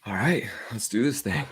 All right, let's do this thing.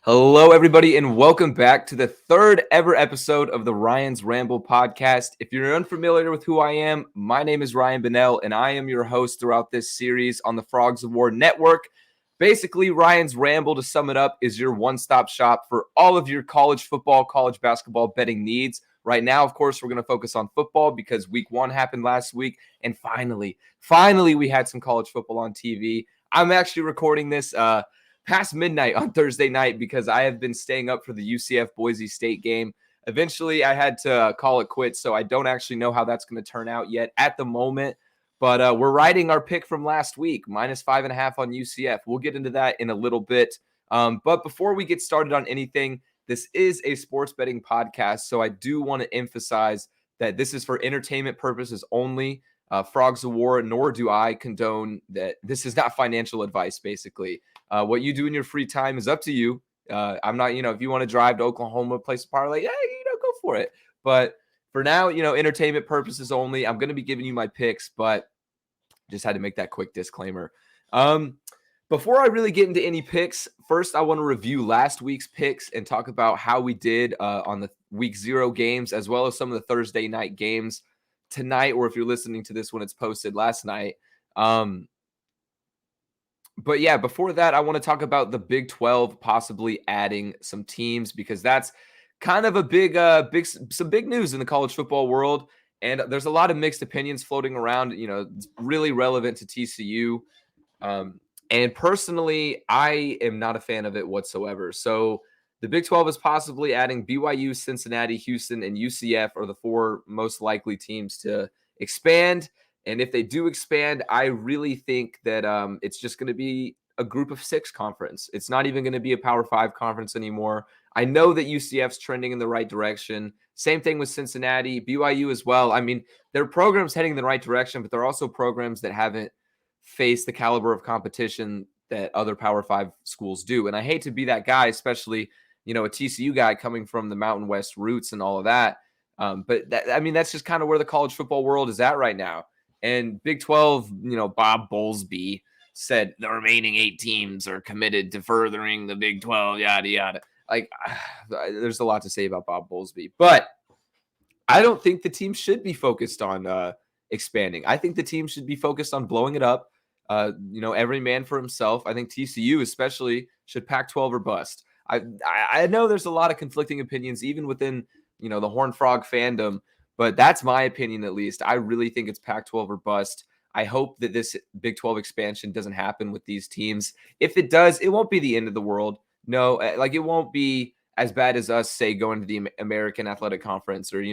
Hello, everybody, and welcome back to the third ever episode of the Ryan's Ramble podcast. If you're unfamiliar with who I am, my name is Ryan Bennell, and I am your host throughout this series on the Frogs of War Network. Basically, Ryan's Ramble, to sum it up, is your one-stop shop for all of your college football, college basketball betting needs. Right now, of course, we're going to focus on football because week 1 happened last week, and finally, we had some college football on TV. I'm actually recording this past midnight on Thursday night because I have been staying up for the UCF Boise State game. Eventually, I had to call it quits, so I don't actually know how that's going to turn out yet at the moment. But we're riding our pick from last week, -5.5 on UCF. We'll get into that in a little bit. But before we get started on anything, this is a sports betting podcast, so I do want to emphasize that this is for entertainment purposes only. Frogs of War, nor do I condone that. This is not financial advice, basically. What you do in your free time is up to you. I'm not, if you want to drive to Oklahoma, place a parlay, go for it. But for now, entertainment purposes only. I'm going to be giving you my picks, but just had to make that quick disclaimer. Before I really get into any picks, first I want to review last week's picks and talk about how we did on the week 0 games, as well as some of the Thursday night games tonight, or if you're listening to this when it's posted last night. But yeah, before that, I want to talk about the Big 12 possibly adding some teams, because that's kind of a some big news in the college football world. And there's a lot of mixed opinions floating around. It's really relevant to TCU. And personally, I am not a fan of it whatsoever. So the Big 12 is possibly adding BYU, Cincinnati, Houston, and UCF are the 4 most likely teams to expand. And if they do expand, I really think that it's just going to be a group of 6 conference. It's not even going to be a Power 5 conference anymore. I know that UCF's trending in the right direction. Same thing with Cincinnati, BYU as well. I mean, their program's heading in the right direction, but they're also programs that haven't faced the caliber of competition that other Power 5 schools do. And I hate to be that guy, especially, a TCU guy coming from the Mountain West roots and all of that. But that's just kind of where the college football world is at right now. And Big 12, Bob Bowlesby said the remaining 8 teams are committed to furthering the Big 12, yada, yada. There's a lot to say about Bob Bowlesby. But I don't think the team should be focused on expanding. I think the team should be focused on blowing it up. Every man for himself. I think TCU especially should Pac-12 or bust. I know there's a lot of conflicting opinions even within, the Horned Frog fandom, but that's my opinion at least. I really think it's Pac-12 or bust. I hope that this Big 12 expansion doesn't happen with these teams. If it does, it won't be the end of the world. No, it won't be as bad as us, say, going to the American Athletic Conference or,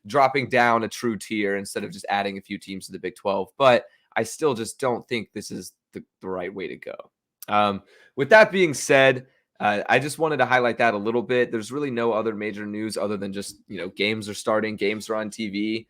dropping down a true tier instead of just adding a few teams to the Big 12. But I still just don't think this is the right way to go. With that being said, I just wanted to highlight that a little bit. There's really no other major news other than just, games are starting, games are on TV.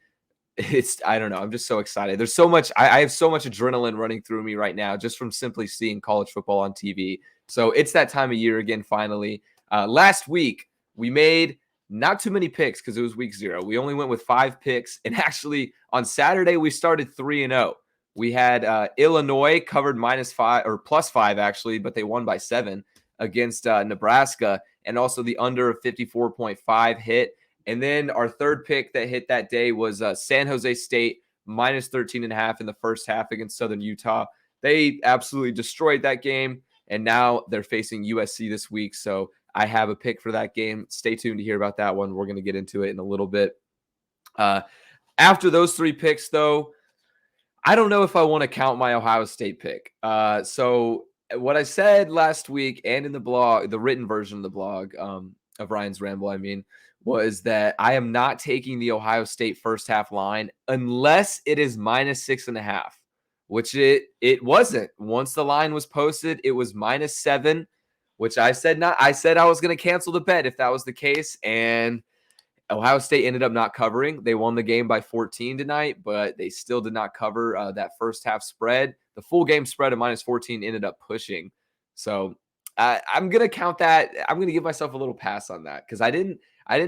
I don't know. I'm just so excited. There's so much. I have so much adrenaline running through me right now just from simply seeing college football on TV. So it's that time of year again, finally. Last week, we made not too many picks because it was week 0. We only went with 5 picks. And actually, on Saturday, we started 3-0. We had Illinois covered -5 or +5, actually, but they won by 7 against Nebraska. And also the under of 54.5 hit. And then our third pick that hit that day was San Jose State -13.5 in the first half against Southern Utah. They absolutely destroyed that game. And now they're facing USC this week. So I have a pick for that game. Stay tuned to hear about that one. We're going to get into it in a little bit. After those 3 picks, though, I don't know if I want to count my Ohio State pick. So what I said last week and in the blog, the written version of the blog of Ryan's Ramble, was that I am not taking the Ohio State first half line unless it is -6.5, which it wasn't. Once the line was posted, it was -7, which I said I was going to cancel the bet if that was the case. And Ohio State ended up not covering. They won the game by 14 tonight, but they still did not cover that first half spread. The full game spread of -14 ended up pushing. So I'm going to count that. I'm going to give myself a little pass on that because I didn't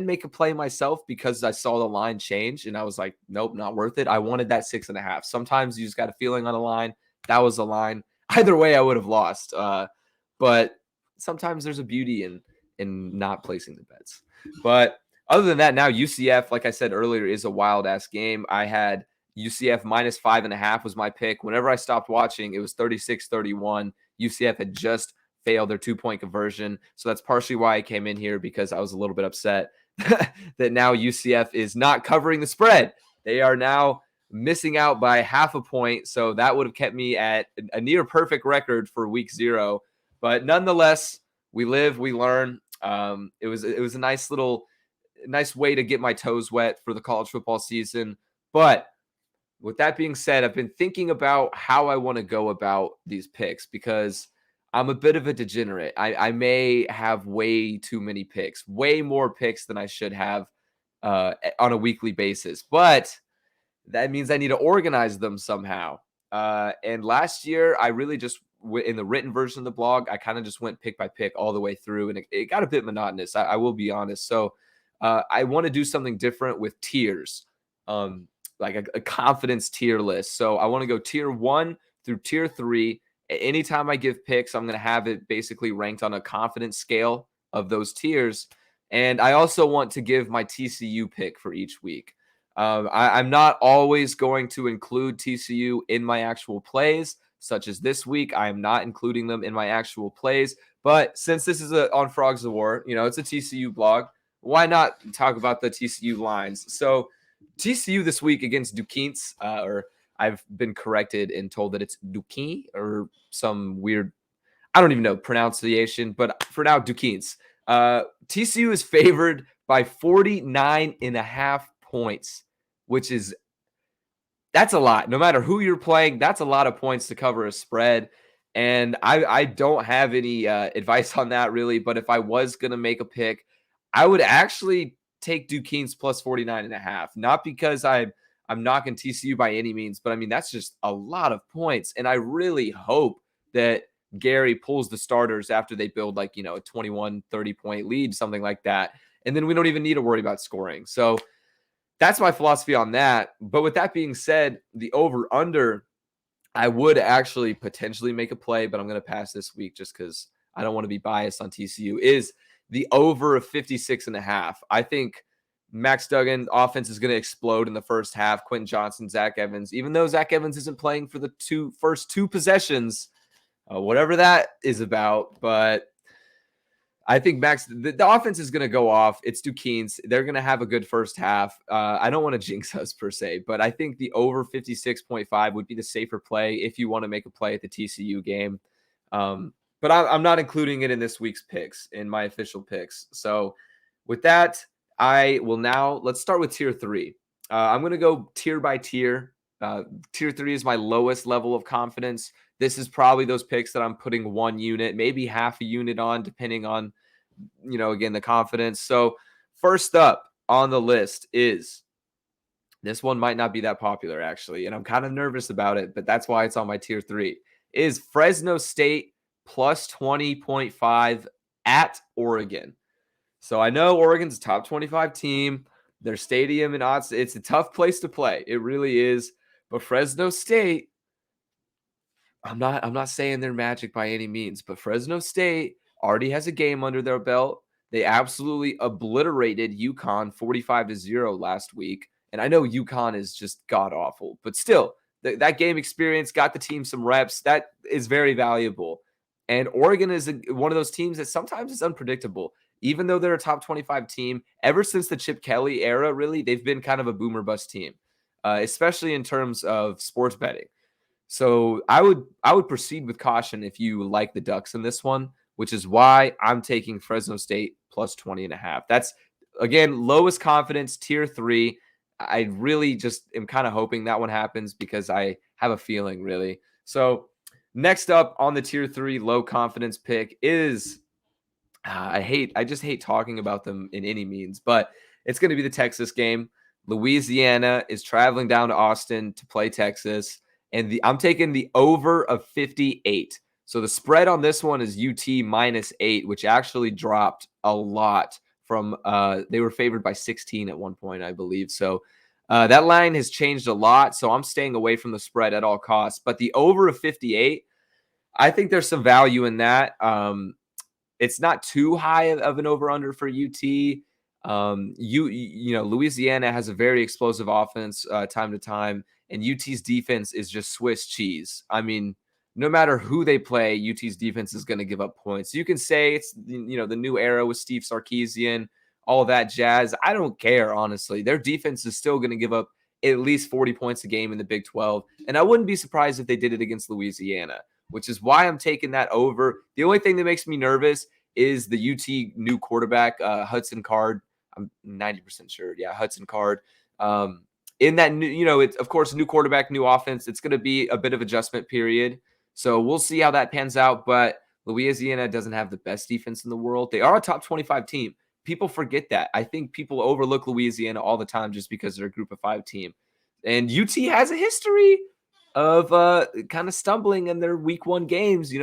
make a play myself because I saw the line change and I was like, nope, not worth it. I wanted that 6.5. Sometimes you just got a feeling on a line. That was a line. Either way, I would have lost. But sometimes there's a beauty in not placing the bets. But other than that, now UCF, like I said earlier, is a wild ass game. I had UCF minus 5.5 was my pick. Whenever I stopped watching, it was 36-31. UCF had just failed their 2-point conversion. So that's partially why I came in here, because I was a little bit upset that now UCF is not covering the spread. They are now missing out by half a point. So that would have kept me at a near perfect record for week 0. But nonetheless, we live, we learn. It was a nice way to get my toes wet for the college football season. But with that being said, I've been thinking about how I want to go about these picks, because I'm a bit of a degenerate. I may have way too many picks, way more picks than I should have on a weekly basis. But that means I need to organize them somehow. And last year, I really just in the written version of the blog, I kind of just went pick by pick all the way through, and it got a bit monotonous. I will be honest. So I want to do something different with tiers, like a confidence tier list. So I want to go tier 1 through tier 3. Anytime I give picks, I'm going to have it basically ranked on a confidence scale of those tiers. And I also want to give my TCU pick for each week. I'm not always going to include TCU in my actual plays, such as this week. I am not including them in my actual plays. But since this is on Frogs of War, it's a TCU blog, why not talk about the TCU lines? So TCU this week against Duquesne, or I've been corrected and told that it's Duquesne or some weird, I don't even know pronunciation, but for now, Duquesne. TCU is favored by 49.5 points, that's a lot. No matter who you're playing, that's a lot of points to cover a spread. And I don't have any advice on that really, but if I was going to make a pick, I would actually take Duquesne's plus 49.5. Not because I'm knocking TCU by any means, but I mean, that's just a lot of points. And I really hope that Gary pulls the starters after they build a 21, 30-point lead, something like that. And then we don't even need to worry about scoring. So that's my philosophy on that. But with that being said, the over-under, I would actually potentially make a play, but I'm going to pass this week just because I don't want to be biased on TCU, is the over of 56.5. I think Max Duggan offense is going to explode in the first half. Quentin Johnson, Zach Evans, even though Zach Evans isn't playing for the first two possessions, whatever that is about. But I think Max, the offense is going to go off. It's Duquesne's. They're going to have a good first half. I don't want to jinx us per se, but I think the over 56.5 would be the safer play if you want to make a play at the TCU game. But I'm not including it in this week's picks, in my official picks. So with that, let's start with tier 3. I'm going to go tier by tier. Tier 3 is my lowest level of confidence. This is probably those picks that I'm putting 1 unit, maybe half a unit on, depending on, again, the confidence. So first up on the list is, this one might not be that popular actually, and I'm kind of nervous about it, but that's why it's on my tier 3, is Fresno State plus 20.5 at Oregon. So I know Oregon's a top 25 team. Their stadium and odds, it's a tough place to play. It really is. But Fresno State, I'm not saying they're magic by any means, but Fresno State already has a game under their belt. They absolutely obliterated UConn 45-0 last week. And I know UConn is just god-awful, but still, that game experience got the team some reps. That is very valuable. And Oregon is one of those teams that sometimes is unpredictable. Even though they're a top 25 team, ever since the Chip Kelly era, really, they've been kind of a boomer bust team, especially in terms of sports betting. So I would proceed with caution if you like the Ducks in this one, which is why I'm taking Fresno State plus 20.5. That's, again, lowest confidence, tier 3. I really just am kind of hoping that one happens because I have a feeling, really. So next up on the tier 3 low confidence pick is, I just hate talking about them in any means, but it's going to be the Texas game. Louisiana is traveling down to Austin to play Texas, and I'm taking the over of 58. So the spread on this one is UT -8, which actually dropped a lot from they were favored by 16 at one point, I believe. So that line has changed a lot. So I'm staying away from the spread at all costs. But the over of 58, I think there's some value in that. It's not too high of an over under for UT. Louisiana has a very explosive offense time to time, and UT's defense is just Swiss cheese. I mean, no matter who they play, UT's defense is going to give up points. You can say it's the new era with Steve Sarkisian, all that jazz. I don't care, honestly. Their defense is still going to give up at least 40 points a game in the Big 12, and I wouldn't be surprised if they did it against Louisiana, which is why I'm taking that over. The only thing that makes me nervous is the UT new quarterback, Hudson Card. I'm 90% sure. Yeah, Hudson Card. In that new, it's of course new quarterback, new offense. It's going to be a bit of adjustment period. So we'll see how that pans out. But Louisiana doesn't have the best defense in the world. They are a top 25 team. People forget that. I think people overlook Louisiana all the time just because they're a group of 5 team. And UT has a history of kind of stumbling in their week 1 games. They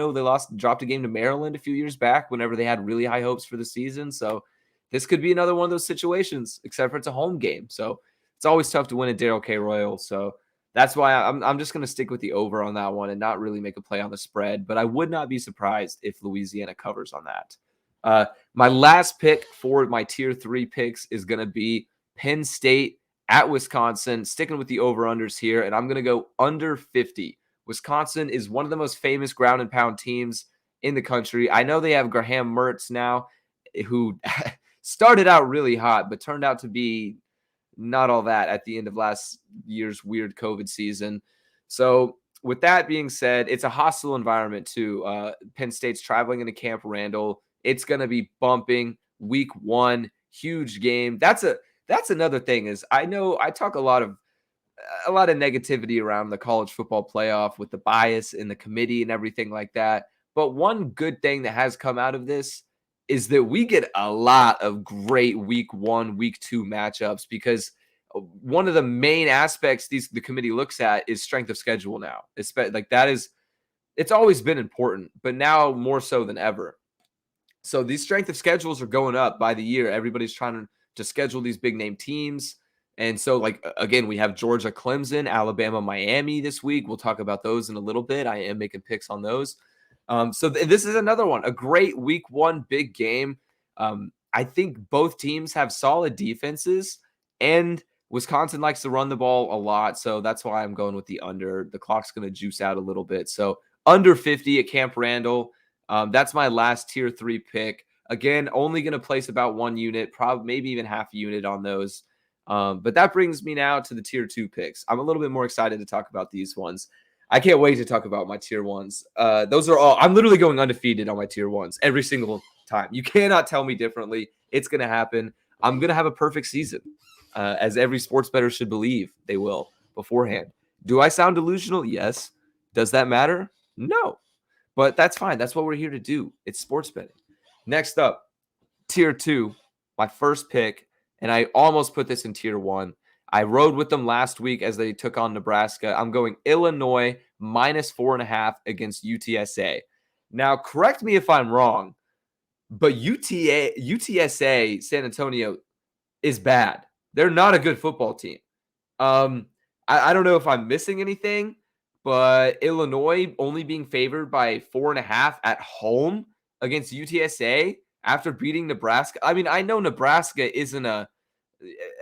dropped a game to Maryland a few years back whenever they had really high hopes for the season. So this could be another one of those situations, except for it's a home game. So it's always tough to win at Darrell K. Royal. So that's why I'm just going to stick with the over on that one and not really make a play on the spread. But I would not be surprised if Louisiana covers on that. My last pick for my tier 3 picks is going to be Penn State at Wisconsin, sticking with the over-unders here, and I'm going to go under 50. Wisconsin is one of the most famous ground and pound teams in the country. I know they have Graham Mertz now, who started out really hot, but turned out to be not all that at the end of last year's weird COVID season. So with that being said, it's a hostile environment too. Penn State's traveling into Camp Randall. It's going to be bumping week 1, huge game. That's another thing is I know I talk a lot of negativity around the college football playoff with the bias in the committee and everything like that. But one good thing that has come out of this is that we get a lot of great week 1, week 2 matchups because one of the main aspects the committee looks at is strength of schedule now. It's always been important, but now more so than ever. So these strength of schedules are going up by the year. Everybody's trying to schedule these big name teams. And so, again, we have Georgia, Clemson, Alabama, Miami this week. We'll talk about those in a little bit. I am making picks on those. This is another one, a great week 1 big game. I think both teams have solid defenses, and Wisconsin likes to run the ball a lot. So that's why I'm going with the under. The clock's going to juice out a little bit. So under 50 at Camp Randall. That's my last tier 3 pick. Again, only going to place about 1 unit, probably maybe even half a unit on those. But that brings me now to the tier 2 picks. I'm a little bit more excited to talk about these ones. I can't wait to talk about my tier 1s. Those are all, I'm literally going undefeated on my tier 1s every single time. You cannot tell me differently. It's going to happen. I'm going to have a perfect season, as every sports bettor should believe they will beforehand. Do I sound delusional? Yes. Does that matter? No. But that's fine. That's what we're here to do. It's sports betting. Next up, tier 2, my first pick, and I almost put this in tier 1. I rode with them last week as they took on Nebraska. I'm going Illinois minus 4.5 against UTSA. Now, correct me if I'm wrong, but UTSA San Antonio is bad. They're not a good football team. I don't know if I'm missing anything, but Illinois only being favored by 4.5 at home against UTSA after beating Nebraska. I mean, I know Nebraska isn't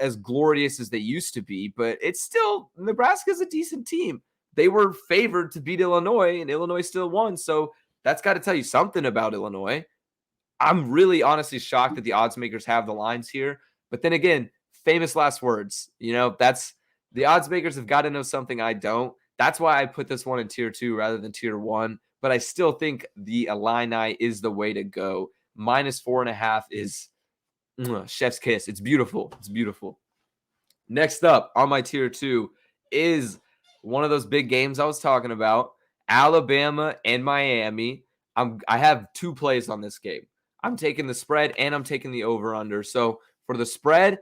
as glorious as they used to be, but it's still, Nebraska's a decent team. They were favored to beat Illinois, and Illinois still won. So that's got to tell you something about Illinois. I'm really honestly shocked that the odds makers have the lines here. But then again, famous last words. That's the odds makers have got to know something I don't. That's why I put this one in tier 2 rather than tier 1. But I still think the Illini is the way to go. Minus 4.5 is chef's kiss. It's beautiful. It's beautiful. Next up on my tier 2 is one of those big games I was talking about. Alabama and Miami. I have 2 plays on this game. I'm taking the spread and I'm taking the over-under. So for the spread,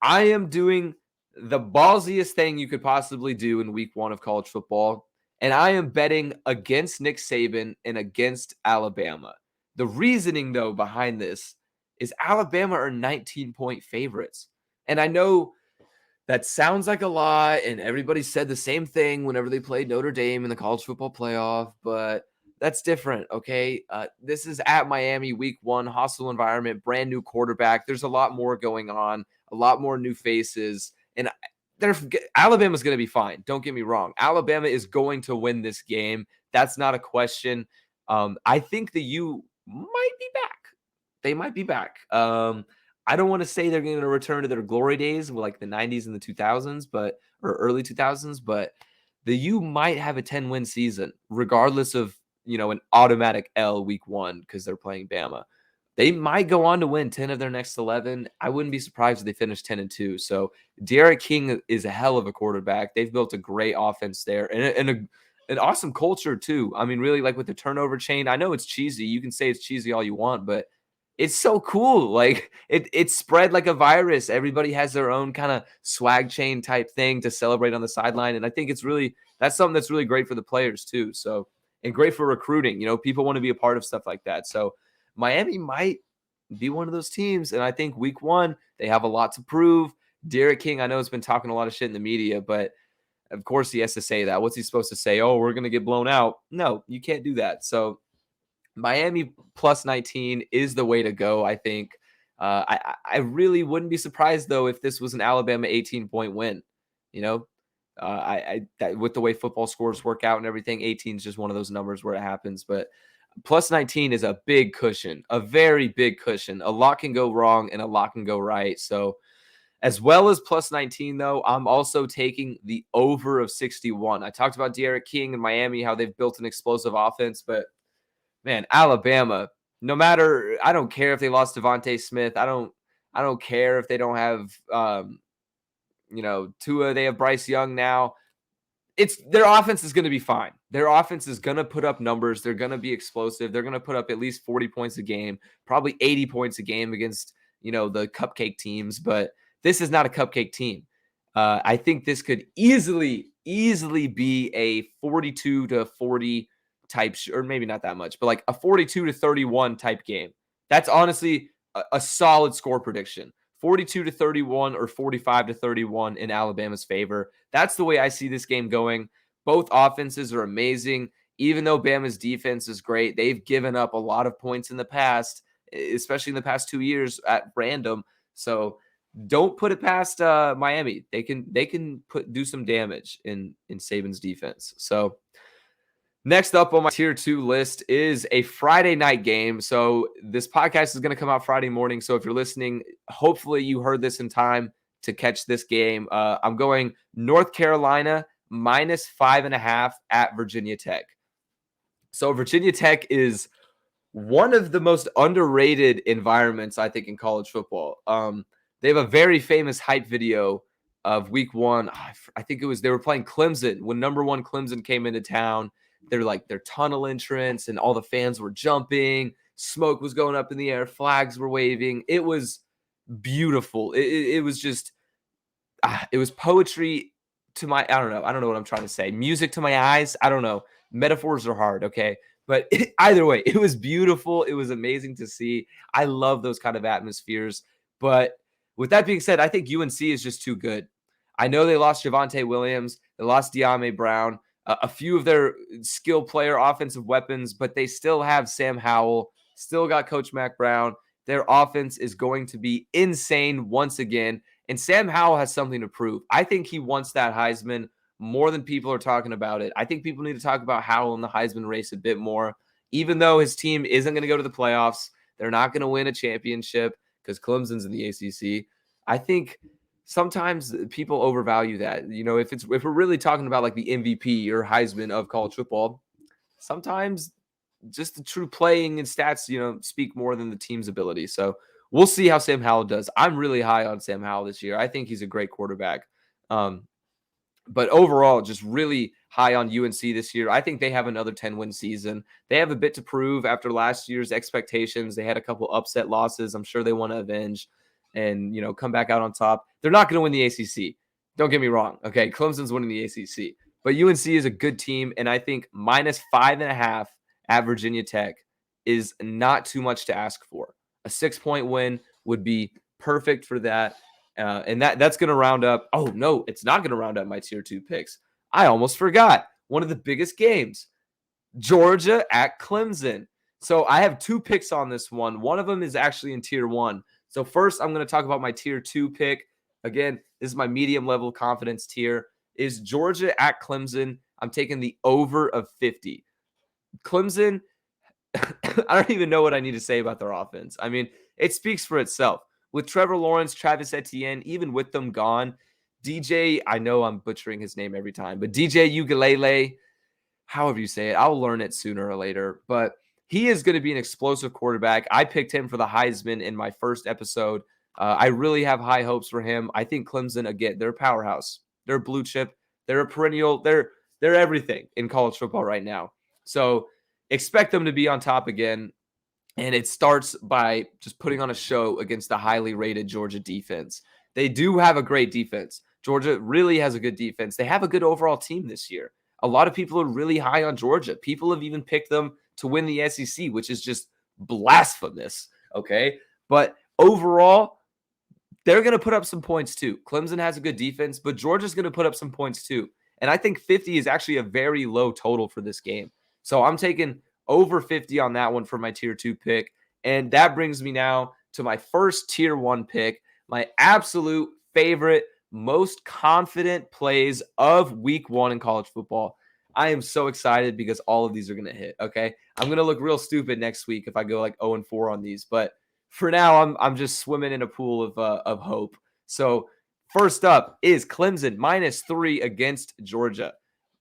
I am doing the ballsiest thing you could possibly do in week 1 of college football. And I am betting against Nick Saban and against Alabama. The reasoning, though, behind this is Alabama are 19-point favorites. And I know that sounds like a lot, and everybody said the same thing whenever they played Notre Dame in the college football playoff. But That's different, okay? This is at Miami week 1, hostile environment, brand new quarterback. There's a lot more going on, a lot more new faces, and Alabama's going to be fine. Don't get me wrong. Alabama is going to win this game. That's not a question. I think the U might be back. They might be back. I don't want to say they're going to return to their glory days with like the 90s and the 2000s, or early 2000s, but the U might have a 10-win season, regardless of an automatic L week 1 because they're playing Bama. They might go on to win 10 of their next 11. I wouldn't be surprised if they finish 10-2. So Derek King is a hell of a quarterback. They've built a great offense there and an awesome culture too. I mean, really, like with the turnover chain. I know it's cheesy. You can say it's cheesy all you want, but it's so cool. Like it's spread like a virus. Everybody has their own kind of swag chain type thing to celebrate on the sideline. And I think that's something that's really great for the players too. So, and great for recruiting. People want to be a part of stuff like that. So Miami might be one of those teams. And I think week 1, they have a lot to prove. Derek King, I know, has been talking a lot of shit in the media, but of course he has to say that. What's he supposed to say? Oh, we're going to get blown out. No, you can't do that. So Miami plus 19 is the way to go, I think. I really wouldn't be surprised, though, if this was an Alabama 18-point win. With the way football scores work out and everything, 18 is just one of those numbers where it happens. But plus 19 is a big cushion, a very big cushion. A lot can go wrong and a lot can go right. So as well as plus 19, though, I'm also taking the over of 61. I talked about Derek King and Miami, how they've built an explosive offense, but man, Alabama, I don't care if they lost Devontae Smith. I don't care if they don't have, Tua. They have Bryce Young now. Their offense is going to be fine. Their offense is going to put up numbers. They're going to be explosive. They're going to put up at least 40 points a game, probably 80 points a game against, the cupcake teams. But this is not a cupcake team. I think this could easily be a 42-40 type, or maybe not that much, but like a 42-31 type game. That's honestly a solid score prediction. 42-31 or 45-31 in Alabama's favor. That's the way I see this game going. Both offenses are amazing. Even though Bama's defense is great, they've given up a lot of points in the past, especially in the past 2 years at random. So don't put it past Miami. They can do some damage in Saban's defense. So next up on my tier 2 list is a Friday night game. So this podcast is going to come out Friday morning. So if you're listening, hopefully you heard this in time to catch this game. I'm going North Carolina minus 5.5 at Virginia Tech. So Virginia Tech is one of the most underrated environments, I think, in college football. They have a very famous hype video of week 1. I think they were playing Clemson when number 1 Clemson came into town. They're like their tunnel entrance and all the fans were jumping. Smoke was going up in the air. Flags were waving. It was beautiful. It was just, it was poetry to my, I don't know what I'm trying to say. Music to my eyes. I don't know. Metaphors are hard. Okay. But either way, it was beautiful. It was amazing to see. I love those kind of atmospheres. But with that being said, I think UNC is just too good. I know they lost Javonte Williams. They lost De'Ami Brown. A few of their skill player offensive weapons, but they still have Sam Howell, still got Coach Mac Brown. Their offense is going to be insane once again, and Sam Howell has something to prove. I think he wants that Heisman more than people are talking about it. I think people need to talk about Howell in the Heisman race a bit more, even though his team isn't going to go to the playoffs. They're not going to win a championship because Clemson's in the ACC. I think sometimes people overvalue that. If we're really talking about like the MVP or Heisman of college football, sometimes just the true playing and stats, speak more than the team's ability. So we'll see how Sam Howell does. I'm really high on Sam Howell this year. I think he's a great quarterback. But overall, just really high on UNC this year. I think they have another 10-win season. They have a bit to prove after last year's expectations. They had a couple upset losses. I'm sure they want to avenge and, come back out on top. They're not going to win the ACC. Don't get me wrong. Okay, Clemson's winning the ACC. But UNC is a good team, and I think minus 5.5 at Virginia Tech is not too much to ask for. A 6-point win would be perfect for that. And that's going to round up. Oh, no, it's not going to round up my tier 2 picks. I almost forgot. One of the biggest games. Georgia at Clemson. So I have 2 picks on this one. One of them is actually in tier 1. So first, I'm going to talk about my tier 2 pick. Again, this is my medium level confidence tier. Is Georgia at Clemson. I'm taking the over of 50. Clemson, I don't even know what I need to say about their offense. I mean, it speaks for itself. With Trevor Lawrence, Travis Etienne, even with them gone, DJ, I know I'm butchering his name every time, but DJ Ugalele, however you say it, I'll learn it sooner or later. But he is going to be an explosive quarterback. I picked him for the Heisman in my first episode. I really have high hopes for him. I think Clemson, again, they're a powerhouse. They're a blue chip. They're a perennial. They're everything in college football right now. So expect them to be on top again. And it starts by just putting on a show against the highly rated Georgia defense. They do have a great defense. Georgia really has a good defense. They have a good overall team this year. A lot of people are really high on Georgia. People have even picked them to win the SEC, which is just blasphemous. Okay. But overall, they're going to put up some points too. Clemson has a good defense, but Georgia's going to put up some points too. And I think 50 is actually a very low total for this game. So I'm taking over 50 on that one for my tier 2 pick. And that brings me now to my first tier 1 pick, my absolute favorite, most confident plays of week 1 in college football. I am so excited because all of these are going to hit, okay? I'm going to look real stupid next week if I go like 0-4 on these, but for now, I'm just swimming in a pool of hope. So first up is Clemson -3 against Georgia.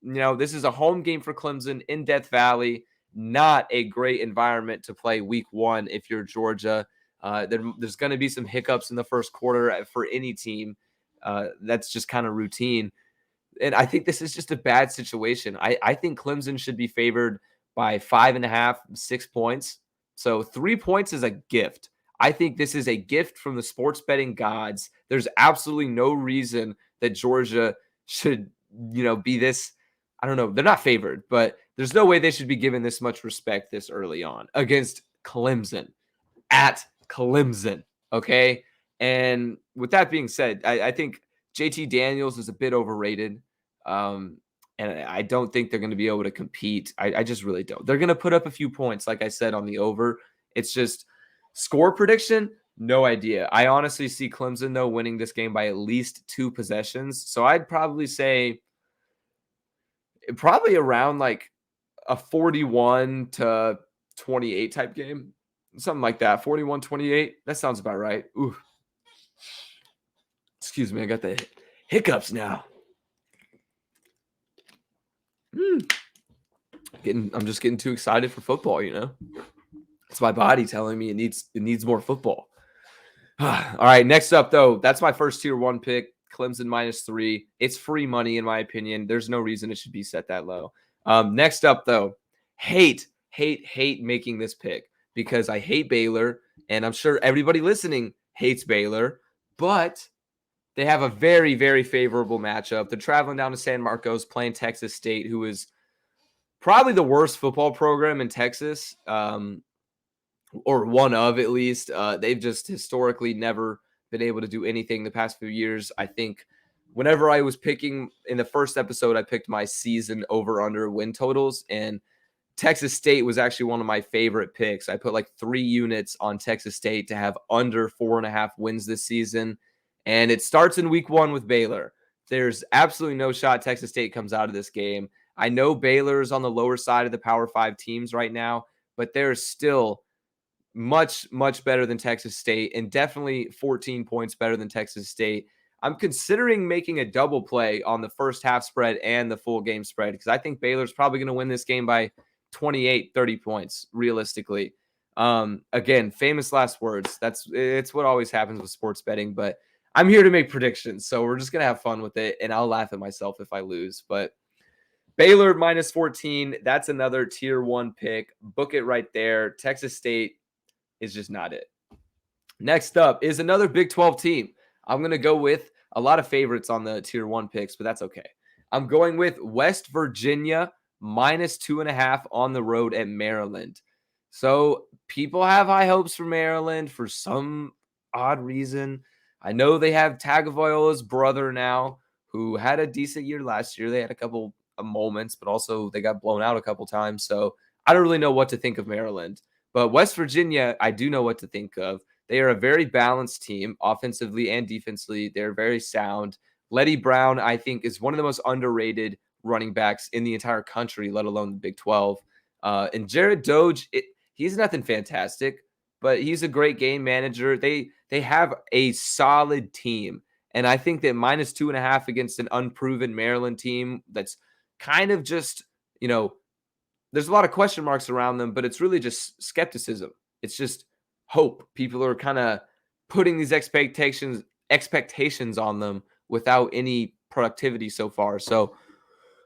You know, this is a home game for Clemson in Death Valley. Not a great environment to play week 1 if you're Georgia. There's going to be some hiccups in the first quarter for any team. That's just kind of routine. And I think this is just a bad situation. I think Clemson should be favored by 5.5, 6 points. So 3 points is a gift. I think this is a gift from the sports betting gods. There's absolutely no reason that Georgia should, be this. I don't know. They're not favored, but there's no way they should be given this much respect this early on against Clemson at Clemson. Okay. And with that being said, I think JT Daniels is a bit overrated. And I don't think they're going to be able to compete. I just really don't. They're going to put up a few points, like I said, on the over. It's just score prediction, no idea. I honestly see Clemson, though, winning this game by at least 2 possessions. So I'd probably say around like a 41-28 type game. Something like that. 41-28. That sounds about right. Ooh. Excuse me. I got the hiccups now. I'm just getting too excited for football, It's my body telling me it needs more football. All right, next up though, that's my first tier 1 pick, Clemson -3. It's free money in my opinion. There's no reason it should be set that low. Next up though, hate making this pick because I hate Baylor, and I'm sure everybody listening hates Baylor, but they have a very, very favorable matchup. They're traveling down to San Marcos, playing Texas State, who is probably the worst football program in Texas, or one of at least. They've just historically never been able to do anything the past few years. I think whenever I was picking in the first episode, I picked my season over-under win totals, and Texas State was actually one of my favorite picks. I put like 3 units on Texas State to have under 4.5 wins this season, and it starts in week 1 with Baylor. There's absolutely no shot Texas State comes out of this game. I know Baylor is on the lower side of the Power 5 teams right now, but they're still much, much better than Texas State and definitely 14 points better than Texas State. I'm considering making a double play on the first half spread and the full game spread because I think Baylor's probably going to win this game by 28, 30 points, realistically. Again, famous last words. It's what always happens with sports betting, but I'm here to make predictions, so we're just going to have fun with it, and I'll laugh at myself if I lose. But Baylor -14, that's another tier 1 pick. Book it right there. Texas State is just not it. Next up is another Big 12 team. I'm going to go with a lot of favorites on the tier 1 picks, but that's okay. I'm going with West Virginia -2.5 on the road at Maryland. So people have high hopes for Maryland for some odd reason. I know they have Tagovailoa's brother now, who had a decent year last year. They had a couple moments, but also they got blown out a couple times. So I don't really know what to think of Maryland. But West Virginia, I do know what to think of. They are a very balanced team, offensively and defensively. They're very sound. Letty Brown, I think, is one of the most underrated running backs in the entire country, let alone the Big 12. And Jared Doge, he's nothing fantastic, but he's a great game manager. They have a solid team. And I think that -2.5 against an unproven Maryland team that's kind of just, there's a lot of question marks around them, but it's really just skepticism. It's just hope. People are kind of putting these expectations on them without any productivity so far. So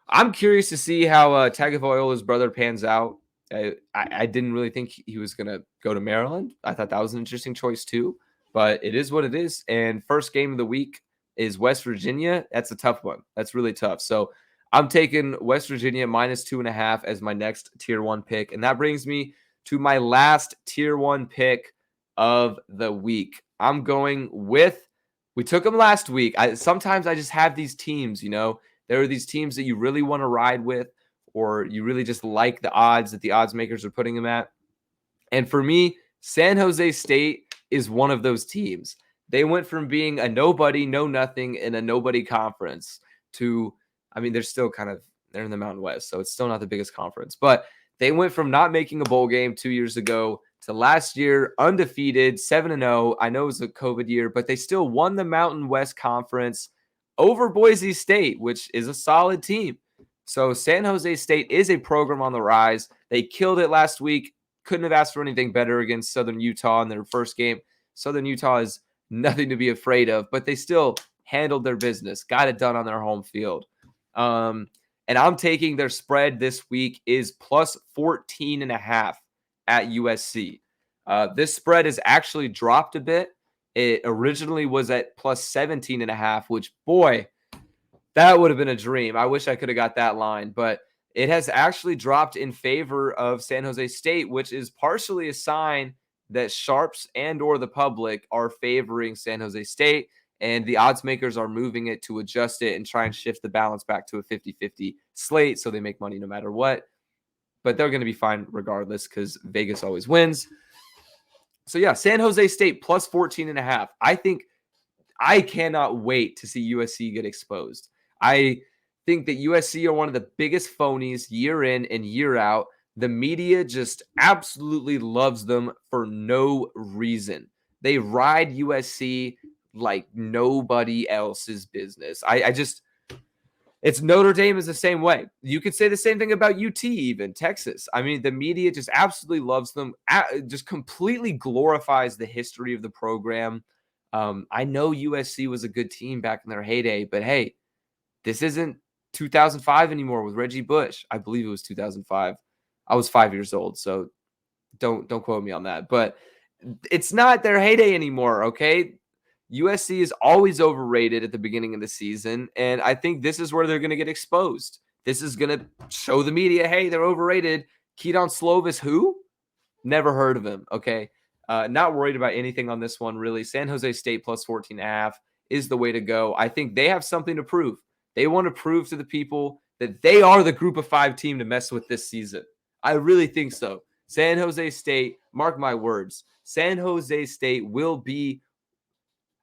I'm curious to see how Tagovailoa's brother pans out. I didn't really think he was going to go to Maryland. I thought that was an interesting choice too, but it is what it is. And first game of the week is West Virginia. That's a tough one. That's really tough. So I'm taking West Virginia -2.5 as my next tier 1 pick. And that brings me to my last tier 1 pick of the week. I'm going with, we took them last week. Sometimes I just have these teams, there are these teams that you really want to ride with, or you really just like the odds that the odds makers are putting them at. And for me, San Jose State is one of those teams. They went from being a nobody, know nothing in a nobody conference to, they're in the Mountain West, so it's still not the biggest conference. But they went from not making a bowl game 2 years ago to last year, undefeated, 7-0. I know it was a COVID year, but they still won the Mountain West Conference over Boise State, which is a solid team. So San Jose State is a program on the rise. They killed it last week. Couldn't have asked for anything better against Southern Utah in their first game. Southern Utah is nothing to be afraid of, but they still handled their business, got it done on their home field. And I'm taking their spread this week is +14.5 at USC. This spread has actually dropped a bit. It originally was at +17.5, which, boy, that would have been a dream. I wish I could have got that line, but it has actually dropped in favor of San Jose State, which is partially a sign that sharps and or the public are favoring San Jose State, and the odds makers are moving it to adjust it and try and shift the balance back to a 50-50 slate so they make money no matter what. But they're going to be fine regardless because Vegas always wins. So yeah, San Jose State +14.5. I think I cannot wait to see USC get exposed. I think that USC are one of the biggest phonies year in and year out. The media just absolutely loves them for no reason. They ride USC like nobody else's business. It's Notre Dame is the same way. You could say the same thing about UT, even Texas. I mean, the media just absolutely loves them, just completely glorifies the history of the program. I know USC was a good team back in their heyday, but hey, this isn't 2005 anymore with Reggie Bush. I believe it was 2005. I was 5 years old, so don't quote me on that. But it's not their heyday anymore, okay? USC is always overrated at the beginning of the season, and I think this is where they're going to get exposed. This is going to show the media, hey, they're overrated. Keaton Slovis, who? Never heard of him, okay? Not worried about anything on this one, really. San Jose State +14.5 is the way to go. I think they have something to prove. They want to prove to the people that they are the group of 5 team to mess with this season. I really think so. San Jose State, mark my words, San Jose State will be,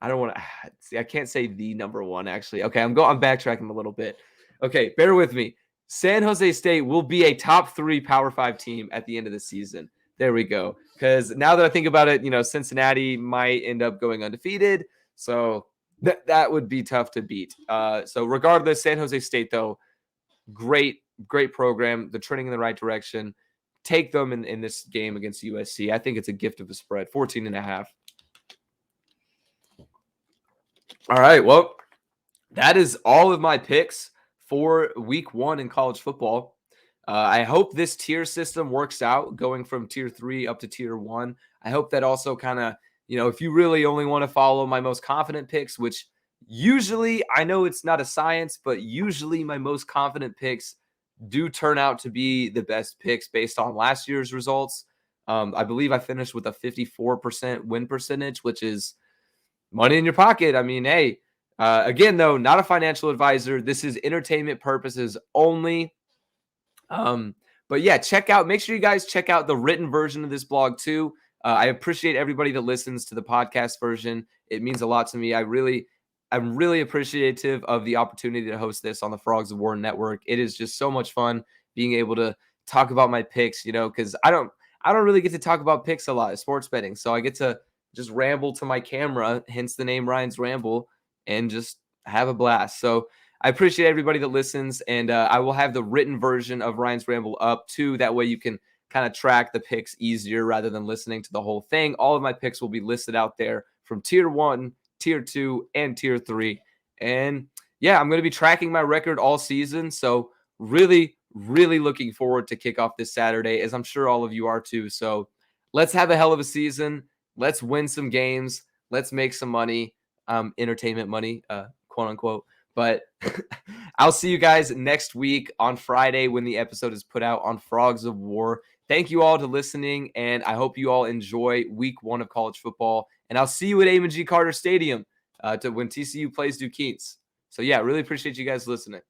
I don't want to see, I can't say the number one, actually. Okay, I'm backtracking a little bit. Okay, bear with me. San Jose State will be a top 3 Power 5 team at the end of the season. There we go. Because now that I think about it, Cincinnati might end up going undefeated. So that would be tough to beat. So regardless, San Jose State, though, great program. They're trending in the right direction. Take them in this game against USC. I think it's a gift of a spread, 14.5. All right, well, that is all of my picks for week 1 in college football. I hope this tier system works out, going from tier 3 up to tier 1. I hope that also kind of, if you really only want to follow my most confident picks, which usually, I know it's not a science, but usually my most confident picks do turn out to be the best picks based on last year's results. I believe I finished with a 54% win percentage, which is money in your pocket. I mean, hey, Again, though, not a financial advisor. This is entertainment purposes only. But yeah, make sure you guys check out the written version of this blog too. I appreciate everybody that listens to the podcast version. It means a lot to me. I'm really appreciative of the opportunity to host this on the Frogs of War Network. It is just so much fun being able to talk about my picks, because I don't really get to talk about picks a lot of sports betting. So I get to just ramble to my camera, hence the name Ryan's Ramble, and just have a blast. So I appreciate everybody that listens, and I will have the written version of Ryan's Ramble up too. That way you can kind of track the picks easier rather than listening to the whole thing. All of my picks will be listed out there from tier 1, tier 2, and tier 3. And yeah, I'm going to be tracking my record all season. So really, really looking forward to kickoff this Saturday, as I'm sure all of you are too. So let's have a hell of a season. Let's win some games. Let's make some money, entertainment money, quote unquote. But I'll see you guys next week on Friday when the episode is put out on Frogs of War. Thank you all to listening, and I hope you all enjoy week 1 of college football. And I'll see you at Amon G. Carter Stadium when TCU plays Duquesne. So yeah, really appreciate you guys listening.